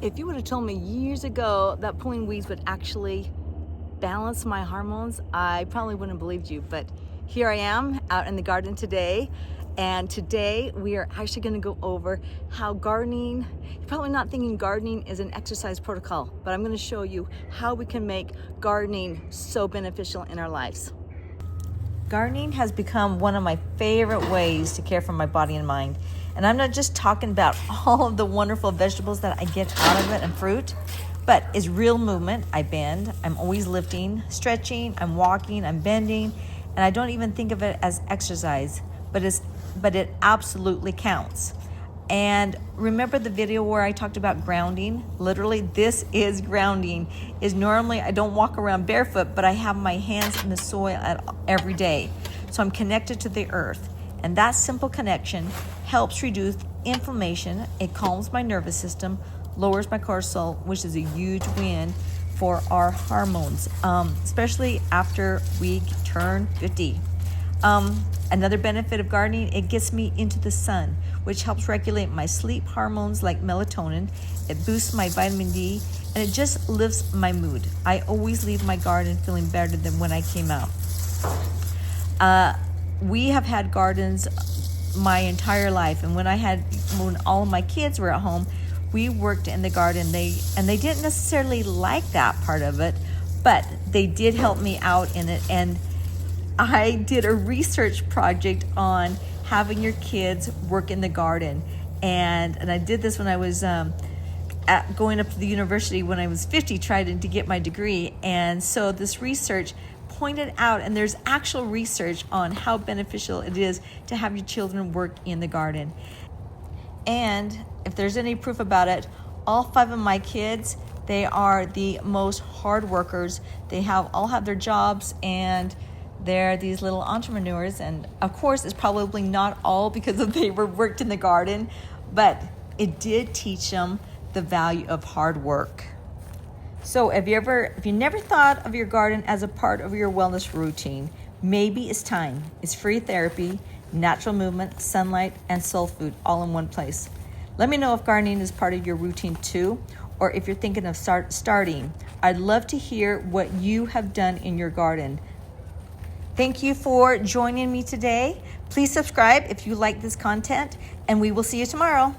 If you would have told me years ago that pulling weeds would actually balance my hormones, I probably wouldn't have believed you. But here I am out in the garden today. And today we are actually going to go over how gardening, you're probably not thinking gardening is an exercise protocol, but I'm going to show you how we can make gardening so beneficial in our lives. Gardening has become one of my favorite ways to care for my body and mind. And I'm not just talking about all of the wonderful vegetables that I get out of it and fruit, but it's real movement. I bend, I'm always lifting, stretching, I'm walking, I'm bending, and I don't even think of it as exercise, but it absolutely counts. And remember the video where I talked about grounding? Literally, this is grounding. Is normally I don't walk around barefoot, but I have my hands in the soil every day. So I'm connected to the earth. And that simple connection helps reduce inflammation. It calms my nervous system, lowers my cortisol, which is a huge win for our hormones, especially after we turn 50. Another benefit of gardening, it gets me into the sun, which helps regulate my sleep hormones like melatonin. It boosts my vitamin D, and it just lifts my mood. I always leave my garden feeling better than when I came out. We have had gardens my entire life, and when all of my kids were at home, we worked in the garden. They didn't necessarily like that part of it, but they did help me out in it. And I did a research project on having your kids work in the garden. And I did this when I was going up to the university when I was 50, trying to get my degree. And so this research pointed out, and there's actual research on how beneficial it is to have your children work in the garden. And if there's any proof about it, all 5 of my kids, they are the most hard workers. They all have their jobs, and they're these little entrepreneurs. And of course, it's probably not all because they worked in the garden, but it did teach them the value of hard work. So if you never thought of your garden as a part of your wellness routine, maybe it's time. It's free therapy, natural movement, sunlight, and soul food all in one place. Let me know if gardening is part of your routine too, or if you're thinking of starting. I'd love to hear what you have done in your garden. Thank you for joining me today. Please subscribe if you like this content, and we will see you tomorrow.